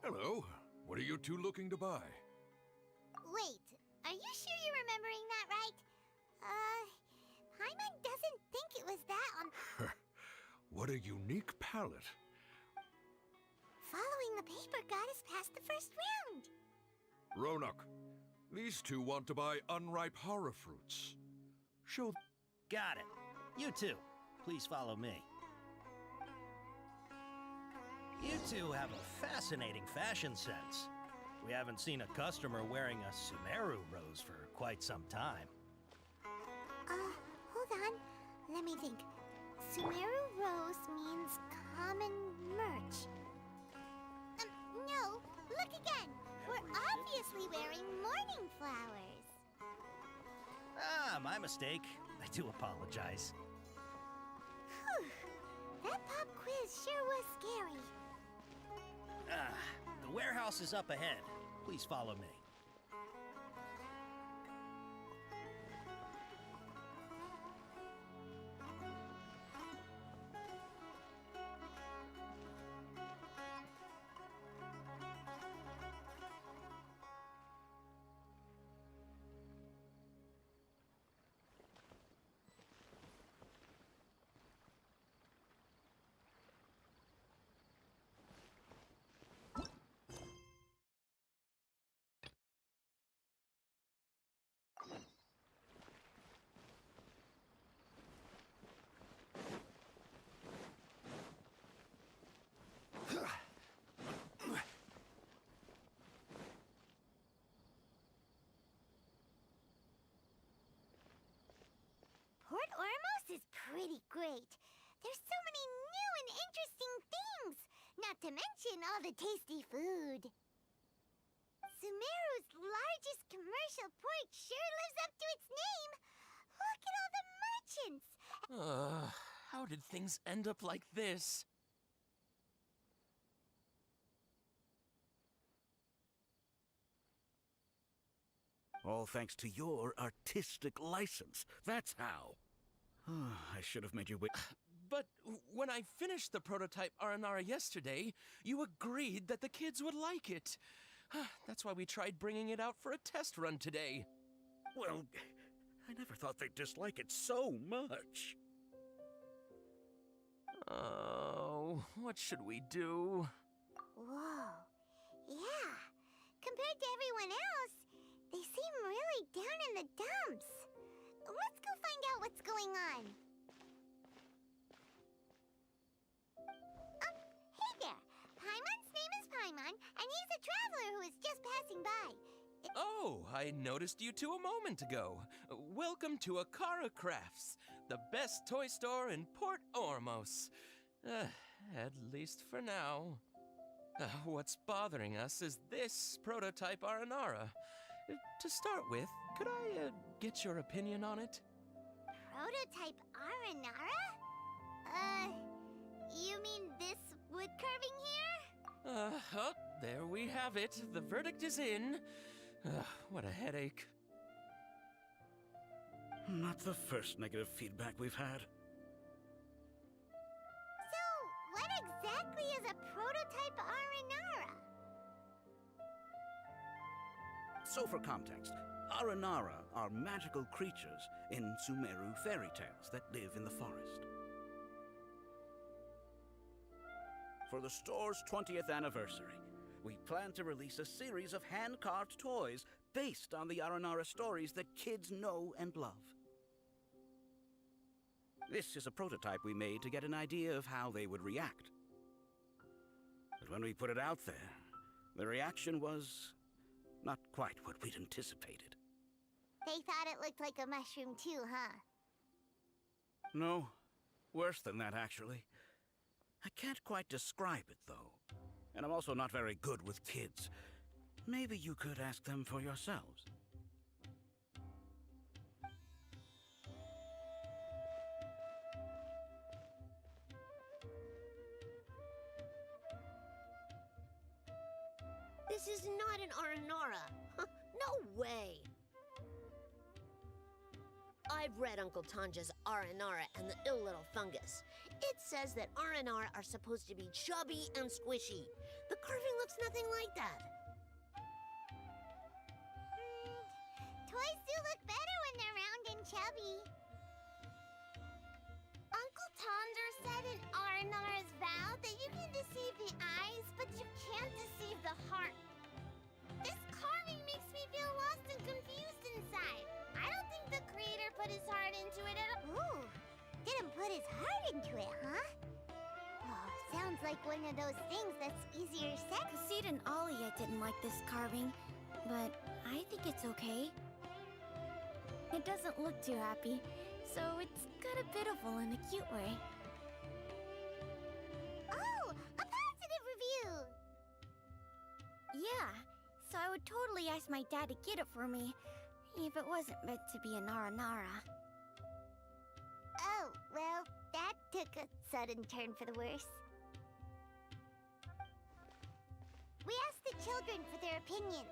Hello. What are you two looking to buy? Wait, are you sure you're remembering that right? Paimon doesn't think it was that on... What a unique palette. Following the paper got us past the first round. Roanoke, these two want to buy unripe horror fruits. Show... Got it. You two, please follow me. You two have a fascinating fashion sense. We haven't seen a customer wearing a Sumeru rose for quite some time. Hold on. Let me think. Sumeru rose means common merch. No, look again. We're obviously wearing morning flowers. Ah, my mistake. I do apologize. Whew. That pop quiz sure was scary. The warehouse is up ahead. Please follow me. Port Ormos is pretty great. There's so many new and interesting things, not to mention all the tasty food. Sumeru's largest commercial port sure lives up to its name. Look at all the merchants. How did things end up like this? All thanks to your artistic license. That's how. I should have made you wait. But when I finished the prototype Aranara yesterday, you agreed that the kids would like it. That's why we tried bringing it out for a test run today. Well, I never thought they'd dislike it so much. Oh, what should we do? Whoa. Yeah. Compared to everyone else, they seem really down in the dumps. Let's go find out what's going on. Hey there. Paimon's name is Paimon, and he's a traveler who is just passing by. Oh, I noticed you two a moment ago. Welcome to Akara Crafts, the best toy store in Port Ormos. At least for now. What's bothering us is this prototype Aranara. To start with, could I get your opinion on it? Prototype Aranara? You mean this wood carving here? Oh, there we have it. The verdict is in. What a headache. Not the first negative feedback we've had. So, what exactly is a prototype Aranara? So for context, Aranara are magical creatures in Sumeru fairy tales that live in the forest. For the store's 20th anniversary, we plan to release a series of hand-carved toys based on the Aranara stories that kids know and love. This is a prototype we made to get an idea of how they would react. But when we put it out there, the reaction was not quite what we'd anticipated. They thought it looked like a mushroom too, huh? No, worse than that, actually. I can't quite describe it, though. And I'm also not very good with kids. Maybe you could ask them for yourselves. This is not an Aranara. No way. I've read Uncle Tanja's Aranara and the Ill Little Fungus. It says that R&R are supposed to be chubby and squishy. The carving looks nothing like that. Toys do look better when they're round and chubby. Uncle Tonder said in R&R's vow that you can deceive the eyes, but you can't deceive the heart. This carving makes me feel lost and confused inside. I don't think the creator put his heart into it at all. Ooh, didn't put his heart into it, huh? Oh, sounds like one of those things that's easier said. Kasid and Alia didn't like this carving, but I think it's okay. It doesn't look too happy, so it's kind of pitiful in a cute way. Oh, a positive review! Yeah, so I would totally ask my dad to get it for me, if it wasn't meant to be a Nara. Oh, well, that took a sudden turn for the worse. We asked the children for their opinions.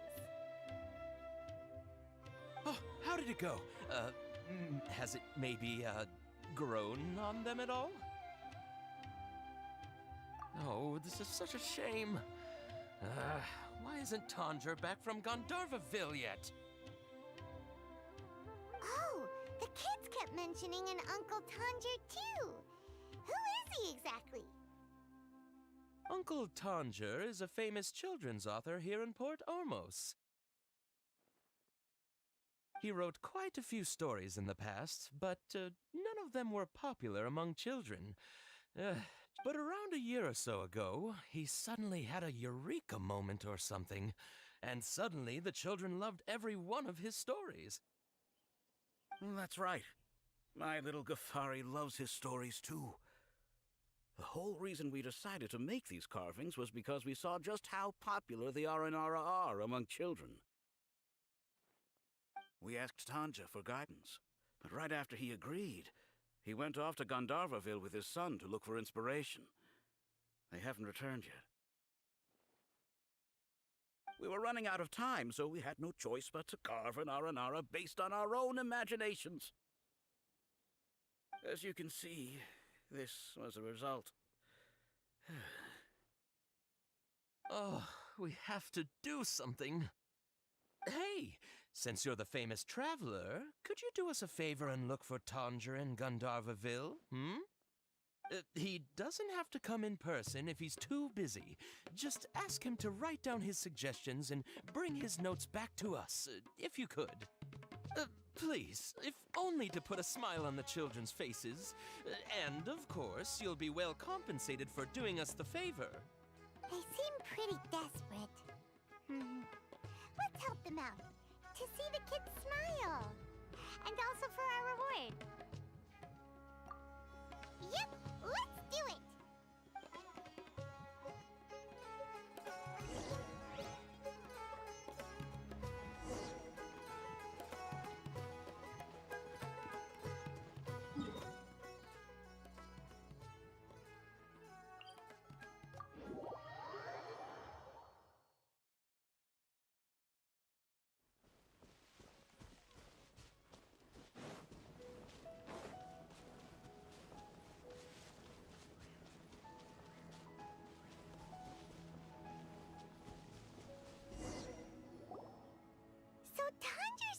Oh, how did it go? Has it maybe, grown on them at all? Oh, this is such a shame. Why isn't Tondra back from Gandharvaville yet? Oh, the kids kept mentioning an Uncle Tanger, too. Who is he exactly? Uncle Tanger is a famous children's author here in Port Ormos. He wrote quite a few stories in the past, but none of them were popular among children. But around a year or so ago, he suddenly had a eureka moment or something, and suddenly the children loved every one of his stories. That's right. My little Ghaffari loves his stories too. The whole reason we decided to make these carvings was because we saw just how popular the Aranara are among children. We asked Tanja for guidance, but right after he agreed, he went off to Gandharvaville with his son to look for inspiration. They haven't returned yet. We were running out of time, so we had no choice but to carve an Aranara based on our own imaginations. As you can see, this was the result. Oh, we have to do something. Hey, since you're the famous traveler, could you do us a favor and look for Tanger in Gandharvaville, he doesn't have to come in person if he's too busy. Just ask him to write down his suggestions and bring his notes back to us, if you could. Please, if only to put a smile on the children's faces. And, of course, you'll be well compensated for doing us the favor. They seem pretty desperate. Let's help them out. To see the kids smile. And also for our reward. Yep, let's do it!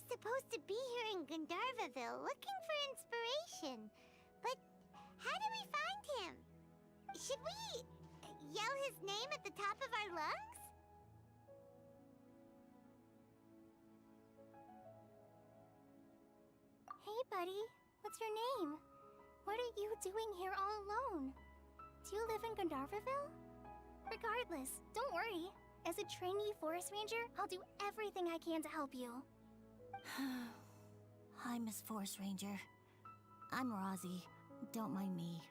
Supposed to be here in Gandharvaville looking for inspiration. But how do we find him? Should we yell his name at the top of our lungs? Hey, buddy. What's your name? What are you doing here all alone? Do you live in Gandharvaville? Regardless, don't worry. As a trainee forest ranger, I'll do everything I can to help you. Hi, Miss Forest Ranger. I'm Rozzy. Don't mind me.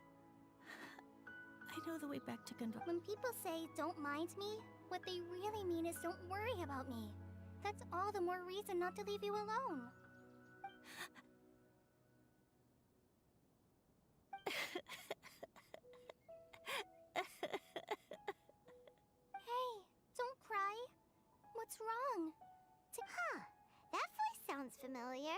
I know the way back to Gandharvaville. When people say, don't mind me, what they really mean is don't worry about me. That's all the more reason not to leave you alone. Hey, don't cry. What's wrong? Huh, that voice sounds familiar.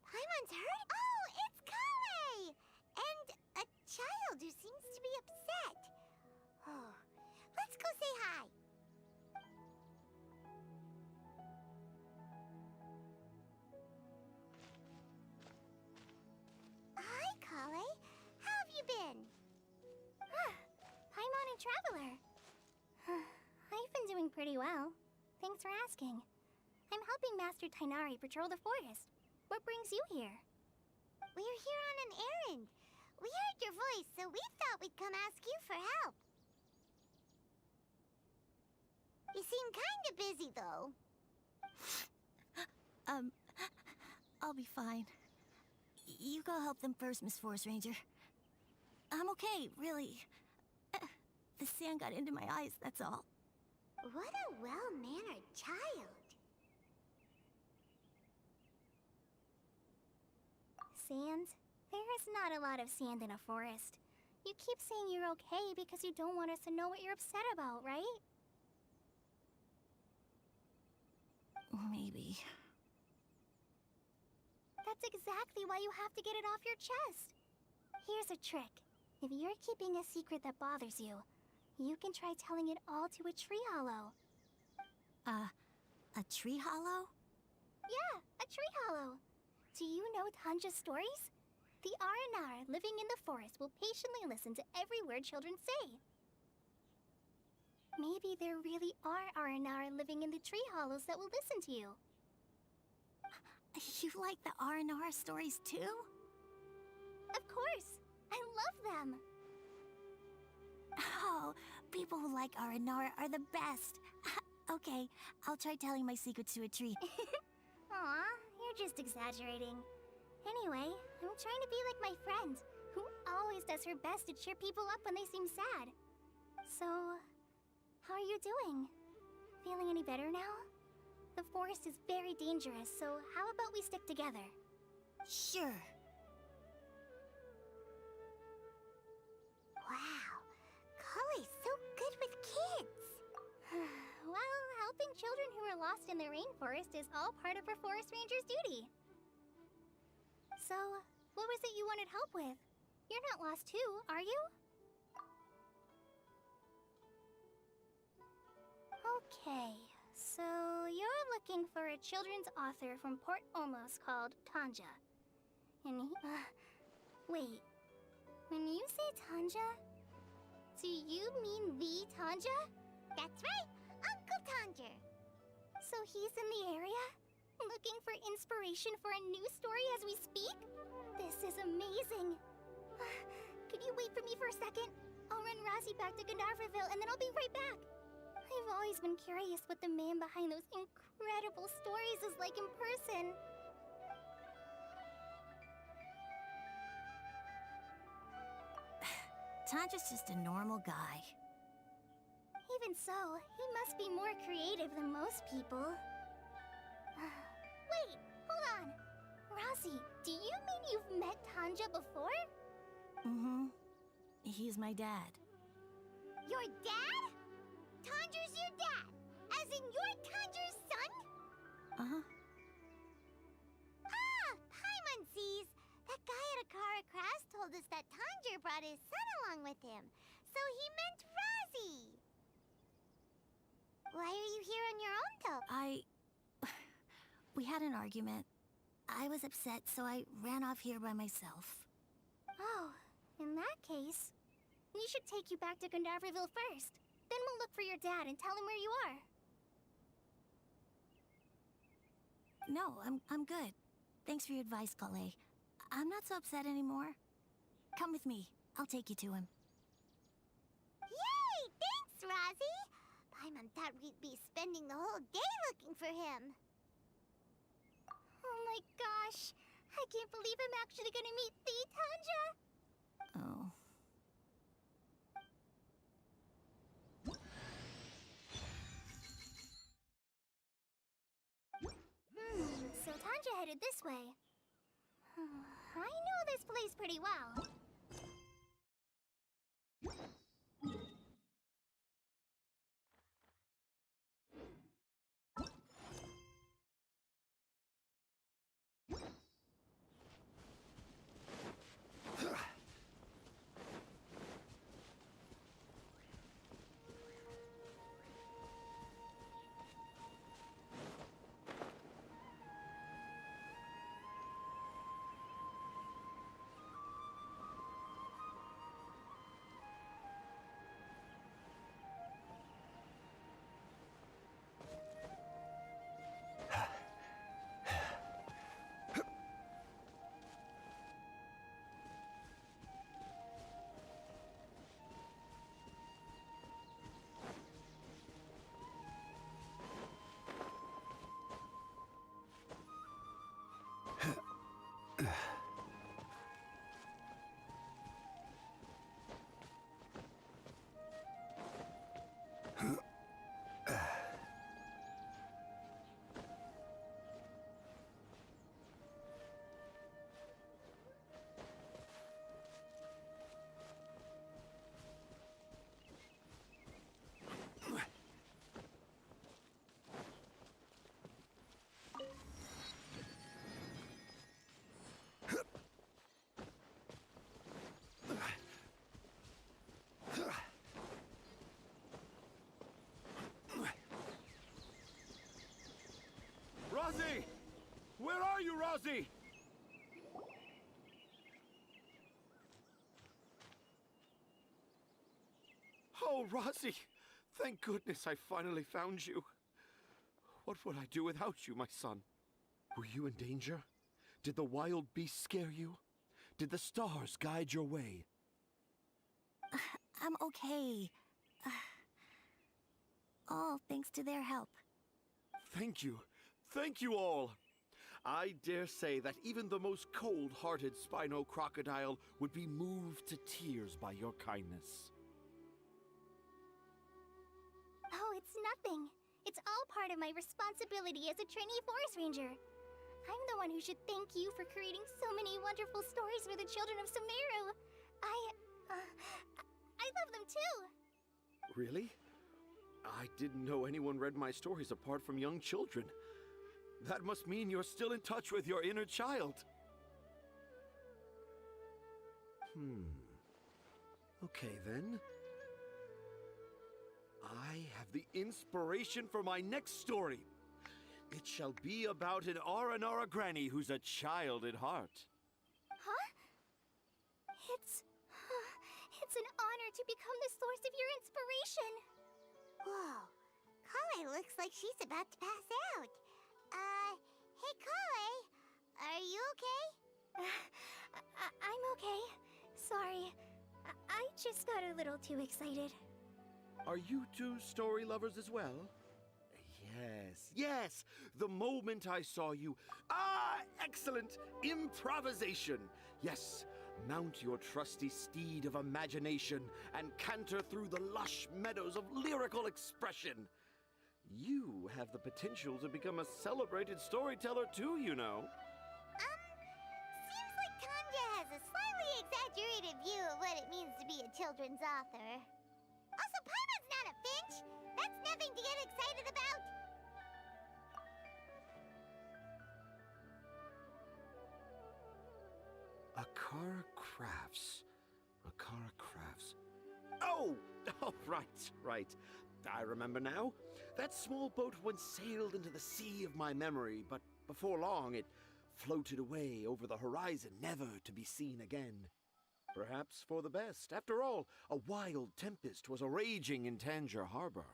Paimon's heard. Oh, it's Kawe! And a child who seems Let's go say hi. Hi, Kale. How have you been? Paimon and Traveler. I've been doing pretty well. Thanks for asking. I'm helping Master Tainari patrol the forest. What brings you here? We're here on an errand. We heard your voice, so we thought we'd come ask you for help. You seem kinda busy, though. I'll be fine. You go help them first, Miss Forest Ranger. I'm okay, really. The sand got into my eyes, that's all. What a well-mannered child. Sand? There is not a lot of sand in a forest. You keep saying you're okay because you don't want us to know what you're upset about, right? Maybe. That's exactly why you have to get it off your chest. Here's a trick. If you're keeping a secret that bothers you, you can try telling it all to a tree hollow. A tree hollow? Yeah, a tree hollow. Do you know Tanja's stories? The Aranara living in the forest will patiently listen to every word children say. Maybe there really are Aranara living in the tree hollows that will listen to you. You like the Aranara stories too? Of course! I love them! Oh, people who like Aranara are the best! Okay, I'll try telling my secrets to a tree. Aw, you're just exaggerating. Anyway, I'm trying to be like my friend, who always does her best to cheer people up when they seem sad. So, how are you doing? Feeling any better now? The forest is very dangerous, so how about we stick together? Sure. Wow, Kale's so good with kids. Well, helping children who are lost in the rainforest is all part of a forest ranger's duty. So, what was it you wanted help with? You're not lost too, are you? Okay, so you're looking for a children's author from Port Olmos called Tanja. And he... wait, when you say Tanja, do you mean the Tanja? That's right, Uncle Tanja. So he's in the area? Looking for inspiration for a new story as we speak? This is amazing! Could you wait for me for a second? I'll run Razzie back to Gandharville and then I'll be right back. I've always been curious what the man behind those incredible stories is like in person. Tanja's just a normal guy. Even so, he must be more creative than most people. Wait, hold on. Razzie, do you mean you've met Tanja before? Mm-hmm. He's my dad. Your dad? Tanja's your dad? As in you're Tanja's son? Uh-huh. Ah, Paimon sees. That guy at Akara Crafts told us that Tanja brought his son along with him. So he meant Razzie. Why are you here on your own, though? We had an argument. I was upset, so I ran off here by myself. Oh, in that case, we should take you back to Gandharville first. Then we'll look for your dad and tell him where you are. No, I'm good. Thanks for your advice, Kale. I'm not so upset anymore. Come with me. I'll take you to him. Yay! Thanks, Razzie! Paimon thought we'd be spending the whole day looking for him. Oh my gosh! I can't believe I'm actually gonna meet the Tanja! Oh. So Tanja headed this way. I know this place pretty well. Rosie! Oh, Rosie! Thank goodness I finally found you. What would I do without you, my son? Were you in danger? Did the wild beasts scare you? Did the stars guide your way? I'm okay. All thanks to their help. Thank you. Thank you all. I dare say that even the most cold-hearted Spino crocodile would be moved to tears by your kindness. Oh, it's nothing. It's all part of my responsibility as a trainee forest ranger. I'm the one who should thank you for creating so many wonderful stories for the children of Sumeru. I love them too. Really? I didn't know anyone read my stories apart from young children. That must mean you're still in touch with your inner child. Okay then. I have the inspiration for my next story. It shall be about an Aranara granny who's a child at heart. Huh? It's an honor to become the source of your inspiration. Whoa. Kale looks like she's about to pass out. Hey Kale, are you okay? I'm okay. Sorry. I just got a little too excited. Are you two story lovers as well? Yes. The moment I saw you. Excellent! Improvisation! Yes, mount your trusty steed of imagination and canter through the lush meadows of lyrical expression. You have the potential to become a celebrated storyteller too, you know. Seems like Tanja has a slightly exaggerated view of what it means to be a children's author. Also, Paimon's not a finch! That's nothing to get excited about! Akara Crafts. Akara Crafts. Oh, right. I remember now. That small boat once sailed into the sea of my memory, but before long it floated away over the horizon, never to be seen again. Perhaps for the best. After all, a wild tempest was a-raging in Tangier Harbor.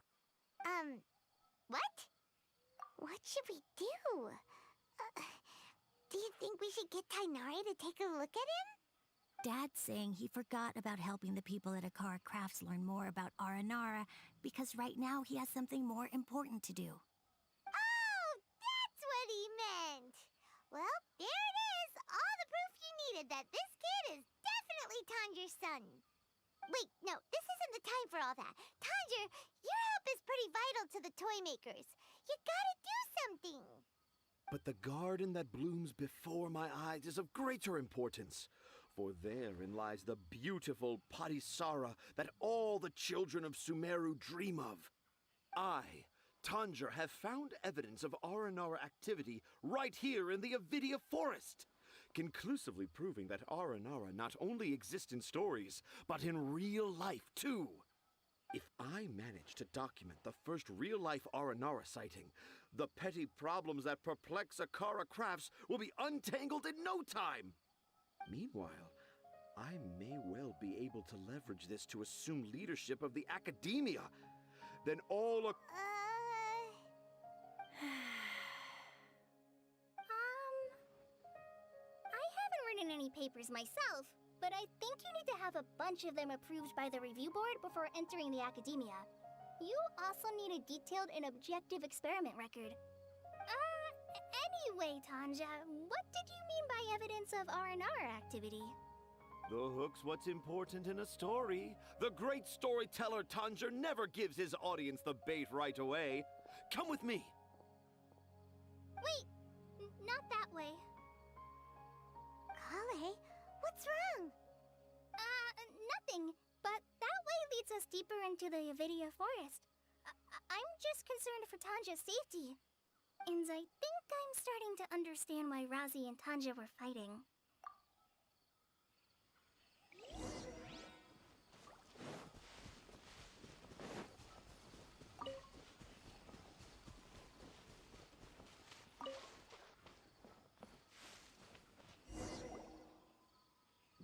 What? What should we do? Do you think we should get Tainari to take a look at him? Dad's saying he forgot about helping the people at Akara Crafts learn more about Aranara because right now he has something more important to do. Oh, that's what he meant! Well, there it is! All the proof you needed that this kid is definitely Tanger's son. Wait, no, this isn't the time for all that. Tanger, your help is pretty vital to the toy makers. You gotta do something! But the garden that blooms before my eyes is of greater importance, for therein lies the beautiful Patisara that all the children of Sumeru dream of. I, Tanger, have found evidence of Aranara activity right here in the Avidia Forest, conclusively proving that Aranara not only exist in stories, but in real life too. If I manage to document the first real-life Aranara sighting, the petty problems that perplex Akara Crafts will be untangled in no time. Meanwhile, I may well be able to leverage this to assume leadership of the academia. Then all I haven't written any papers myself, but I think you need to have a bunch of them approved by the review board before entering the academia. You also need a detailed and objective experiment record. Anyway, Tanja, what did you mean by evidence of Aranara activity? the hook's what's important in a story. The great storyteller Tanger never gives his audience the bait right away. Come with me. Wait, not that way. Kale, what's wrong? Nothing. But that way leads us deeper into the Avidia Forest. I'm just concerned for Tanja's safety. And I think I'm starting to understand why Razi and Tanja were fighting.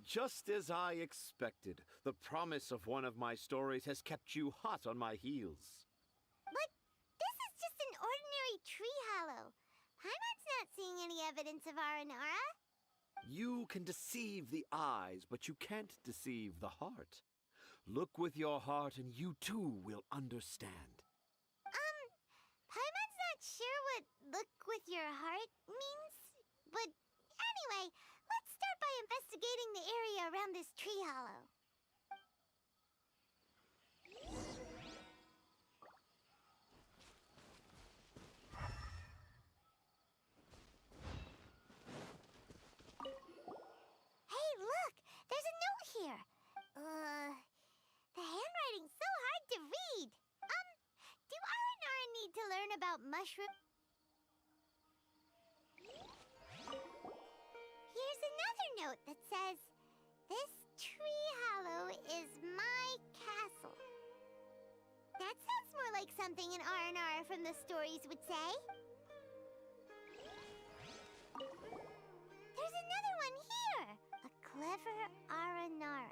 Just as I expected, the promise of one of my stories has kept you hot on my heels. But this is just an ordinary tree hollow. Paimon's not seeing any evidence of Aranara. You can deceive the eyes, but you can't deceive the heart. Look with your heart and you too will understand. Paimon's not sure what look with your heart means. But anyway, let's start by investigating the area around this tree hollow. Hey, look! There's a note here. The handwriting's so hard to read. Do Aranara need to learn about mushroom? Here's another note that says, "This tree hollow is my castle." That sounds more like something an Aranara from the stories would say. There's another one here. A clever Aranara.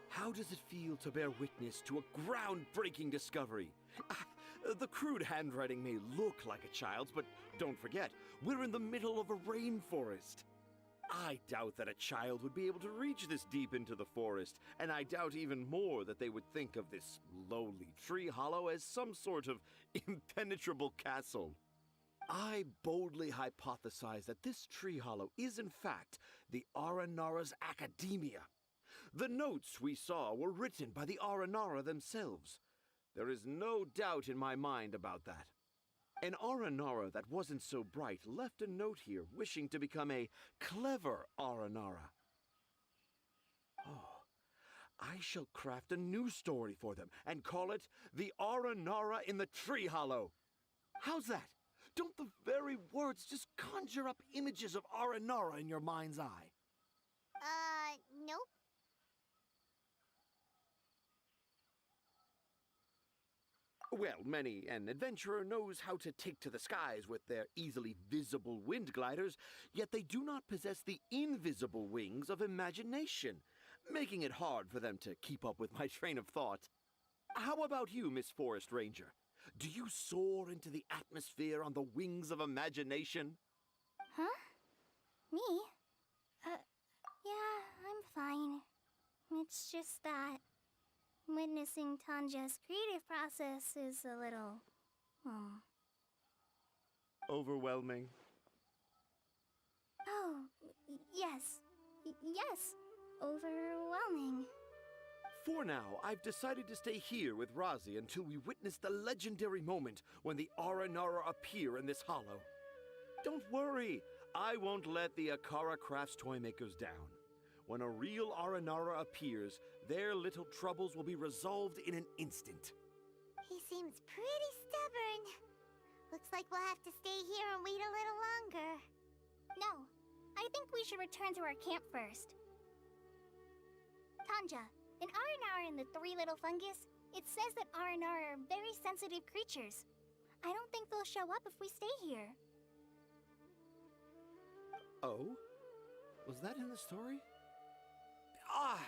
How does it feel to bear witness to a groundbreaking discovery? The crude handwriting may look like a child's, but don't forget, we're in the middle of a rainforest. I doubt that a child would be able to reach this deep into the forest, and I doubt even more that they would think of this lowly tree hollow as some sort of impenetrable castle. I boldly hypothesize that this tree hollow is in fact the Aranara's academia. The notes we saw were written by the Aranara themselves. There is no doubt in my mind about that. An Aranara that wasn't so bright left a note here wishing to become a clever Aranara. Oh, I shall craft a new story for them and call it The Aranara in the Tree Hollow. How's that? Don't the very words just conjure up images of Aranara in your mind's eye? Nope. Well, many an adventurer knows how to take to the skies with their easily visible wind gliders, yet they do not possess the invisible wings of imagination, making it hard for them to keep up with my train of thought. How about you, Miss Forest Ranger? Do you soar into the atmosphere on the wings of imagination? Huh? Me? Yeah, I'm fine. It's just that witnessing Tanja's creative process is a little, Overwhelming. Oh, yes. Yes. Overwhelming. For now, I've decided to stay here with Razi until we witness the legendary moment when the Aranara appear in this hollow. Don't worry, I won't let the Akara Crafts toymakers down. When a real Aranara appears, their little troubles will be resolved in an instant. He seems pretty stubborn. Looks like we'll have to stay here and wait a little longer. No, I think we should return to our camp first. Tanja, in Aranara and the Three Little Fungus, it says that Aranara are very sensitive creatures. I don't think they'll show up if we stay here. Oh? Was that in the story? Ah,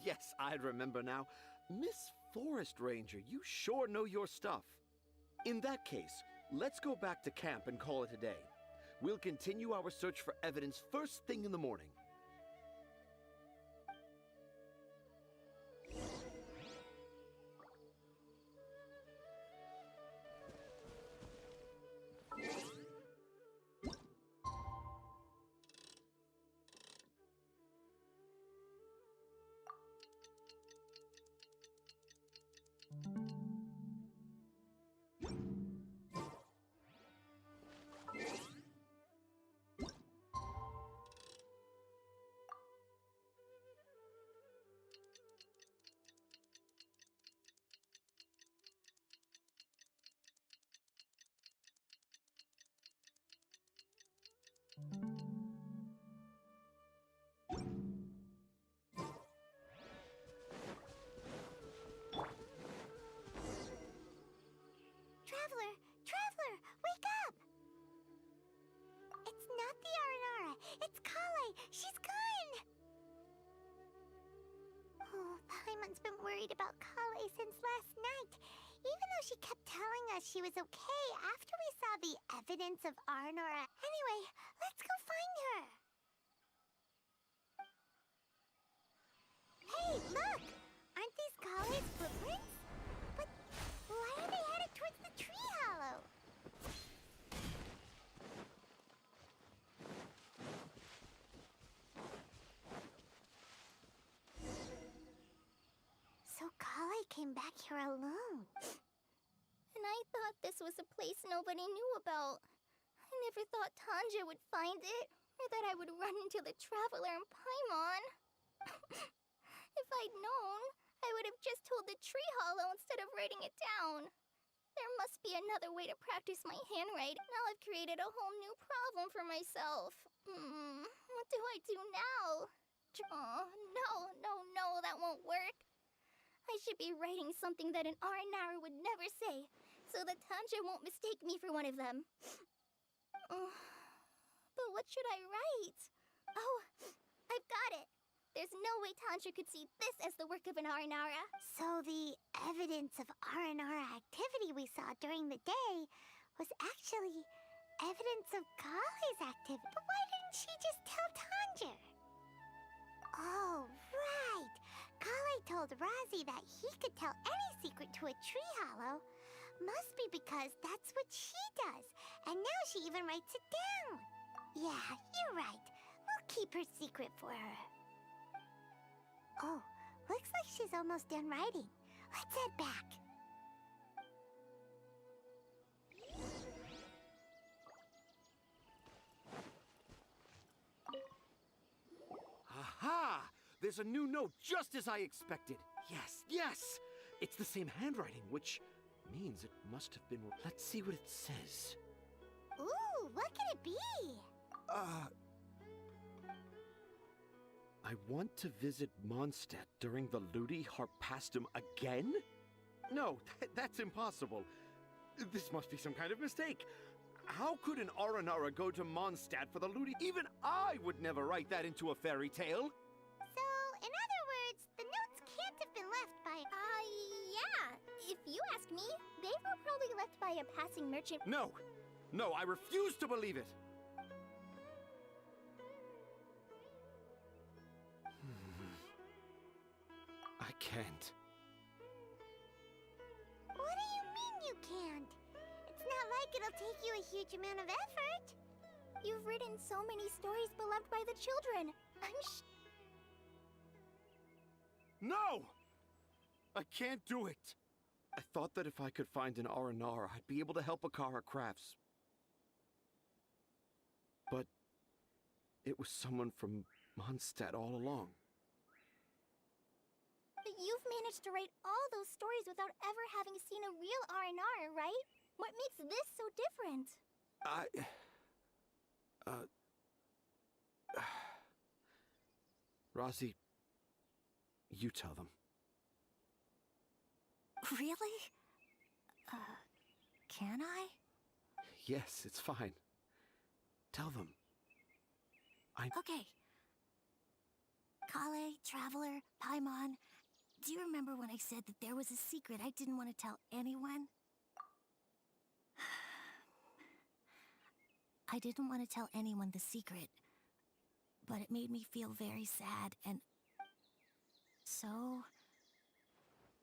yes, I remember now. Miss Forest Ranger, you sure know your stuff. In that case, let's go back to camp and call it a day. We'll continue our search for evidence first thing in the morning. worried about Kale since last night. Even though she kept telling us she was okay after we saw the evidence of Arnora. Anyway, let's go find her. Hey, look! Aren't these Kale's footprints? But why are they headed towards the tree hollow? So Kale came back here alone. And I thought this was a place nobody knew about. I never thought Tanja would find it, or that I would run into the Traveler in Paimon. If I'd known, I would have just told the tree hollow instead of writing it down. There must be another way to practice my handwriting. Now I've created a whole new problem for myself. What do I do now? Oh, no, that won't work. I should be writing something that an Aranara would never say, so that Tanja won't mistake me for one of them. But what should I write? Oh, I've got it. There's no way Tanja could see this as the work of an Aranara. So the evidence of Aranara activity we saw during the day was actually evidence of Kale's activity. But why didn't she just tell Tanja? Oh, right. Kale told Razi that he could tell any secret to a tree hollow. Must be because that's what she does. And now she even writes it down. Yeah, you're right. We'll keep her secret for her. Oh, looks like she's almost done writing. Let's head back. Aha! There's a new note just as I expected. Yes! It's the same handwriting, which means it must have been... Let's see what it says. Ooh, what could it be? I want to visit Mondstadt during the Ludi Harpastum again? No, that's impossible. This must be some kind of mistake. How could an Aranara go to Mondstadt for the Ludi? Even I would never write that into a fairy tale. So, in other words, the notes can't have been left by... Yeah. If you ask me, they were probably left by a passing merchant. No, I refuse to believe it. I can't. What do you mean you can't? It's not like it'll take you a huge amount of effort. You've written so many stories beloved by the children. No! I can't do it. I thought that if I could find an Aranara, I'd be able to help Akara Crafts. But it was someone from Mondstadt all along. But you've managed to write all those stories without ever having seen a real R&R, right? What makes this so different? Razi, you tell them. Really? Can I? Yes, it's fine. Tell them. Okay. Kale, Traveler, Paimon, do you remember when I said that there was a secret I didn't want to tell anyone? I didn't want to tell anyone the secret, but it made me feel very sad, and so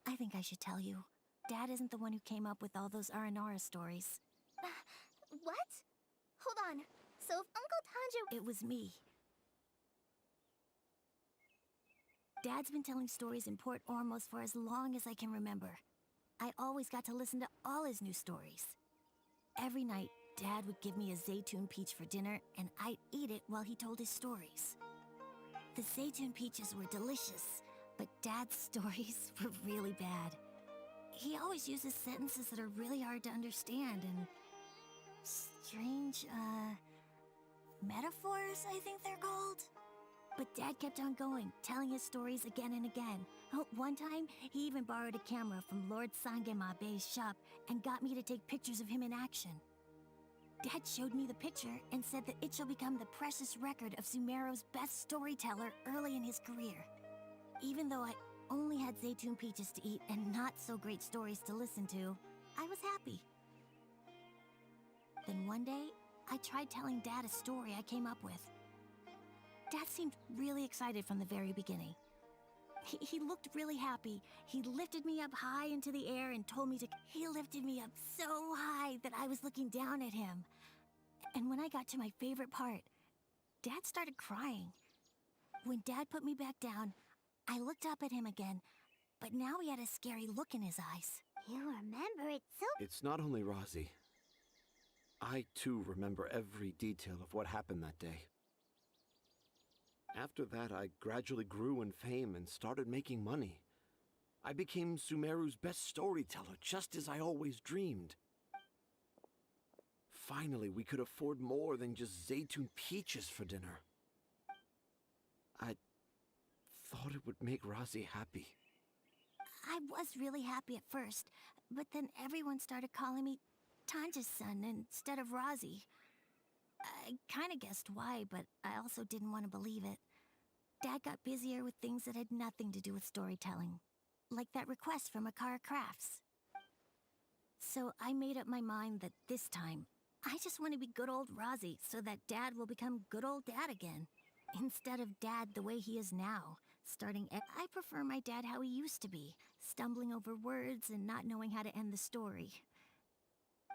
I think I should tell you. Dad isn't the one who came up with all those Aranara stories. What? Hold on. So if Uncle Tanja... It was me. Dad's been telling stories in Port Ormos for as long as I can remember. I always got to listen to all his new stories. Every night, Dad would give me a Zaytun peach for dinner, and I'd eat it while he told his stories. The Zaytun peaches were delicious, but Dad's stories were really bad. He always uses sentences that are really hard to understand, and strange, metaphors, I think they're called. But Dad kept on going, telling his stories again and again. Oh, one time, he even borrowed a camera from Lord Sangemabe's shop and got me to take pictures of him in action. Dad showed me the picture and said that it shall become the precious record of Sumeru's best storyteller early in his career. Even though only had Zaytune peaches to eat and not so great stories to listen to, I was happy. Then one day, I tried telling Dad a story I came up with. Dad seemed really excited from the very beginning. He looked really happy. He lifted me up high into the air and told me to... He lifted me up so high that I was looking down at him. And when I got to my favorite part, Dad started crying. When Dad put me back down, I looked up at him again, but now he had a scary look in his eyes. You remember it so... It's not only Rosie. I, too, remember every detail of what happened that day. After that, I gradually grew in fame and started making money. I became Sumeru's best storyteller, just as I always dreamed. Finally, we could afford more than just Zaytune peaches for dinner. I thought it would make Rosie happy. I was really happy at first, but then everyone started calling me Tanja's son instead of Rosie. I kinda guessed why, but I also didn't want to believe it. Dad got busier with things that had nothing to do with storytelling, like that request from Akara Crafts. So I made up my mind that this time, I just want to be good old Rosie so that Dad will become good old Dad again. Instead of Dad the way he is now, I prefer my dad how he used to be, stumbling over words and not knowing how to end the story.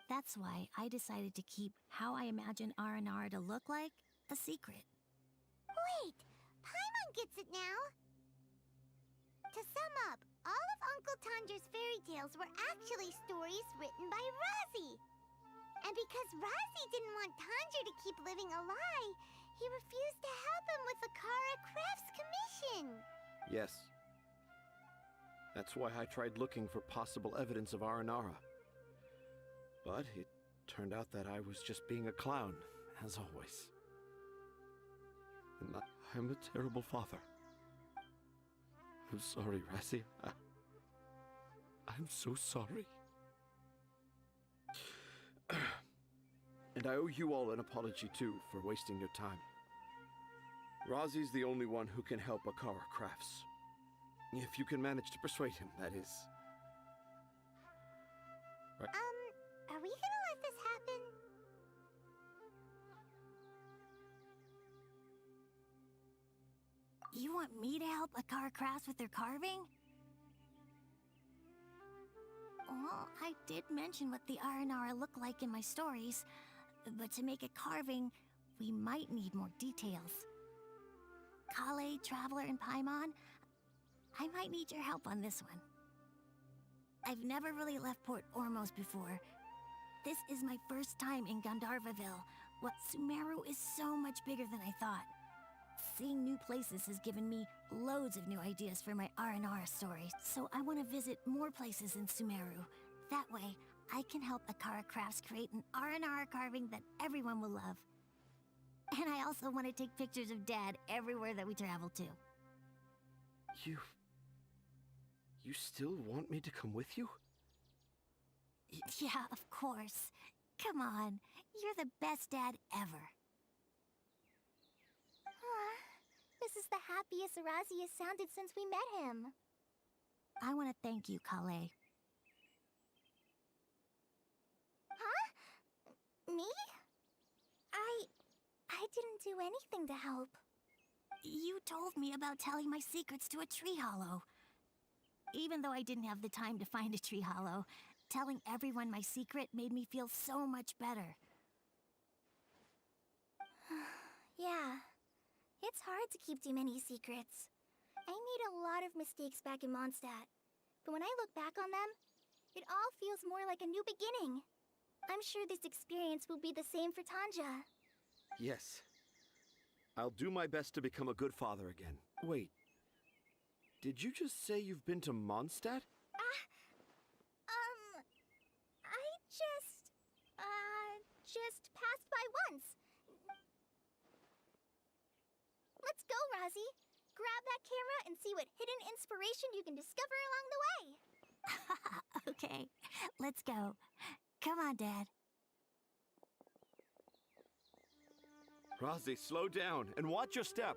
That's why I decided to keep how I imagine Aranara to look like a secret. Wait, Paimon gets it now. To sum up, all of Uncle Tanja's fairy tales were actually stories written by Rosie. And because Rosie didn't want Tanja to keep living a lie, he refused to help him with the Akara Crafts commission. Yes. That's why I tried looking for possible evidence of Aranara. But it turned out that I was just being a clown, as always. And I'm a terrible father. I'm sorry, Razzie. I'm so sorry. And I owe you all an apology, too, for wasting your time. Rozzie's the only one who can help Akara Crafts. If you can manage to persuade him, that is. Right. Are we gonna let this happen? You want me to help Akara Crafts with their carving? Well, I did mention what the Aranara look like in my stories, but to make a carving, we might need more details. Kale, Traveler, and Paimon, I might need your help on this one. I've never really left Port Ormos before. This is my first time in Gandharvaville. What Sumeru is so much bigger than I thought. Seeing new places has given me loads of new ideas for my Aranara story, so I want to visit more places in Sumeru. That way, I can help Akara Crafts create an Aranara carving that everyone will love. And I also want to take pictures of Dad everywhere that we travel to. You still want me to come with you? Yeah, of course. Come on, you're the best dad ever. This is the happiest Arazi has sounded since we met him. I want to thank you, Kale. Huh? Me? I didn't do anything to help. You told me about telling my secrets to a tree hollow. Even though I didn't have the time to find a tree hollow, telling everyone my secret made me feel so much better. Yeah. It's hard to keep too many secrets. I made a lot of mistakes back in Mondstadt, but when I look back on them, it all feels more like a new beginning. I'm sure this experience will be the same for Tanja. Yes. I'll do my best to become a good father again. Wait. Did you just say you've been to Mondstadt? I just passed by once. Let's go, Razzie. Grab that camera and see what hidden inspiration you can discover along the way. Okay, let's go. Come on, Dad. Razzie, slow down and watch your step.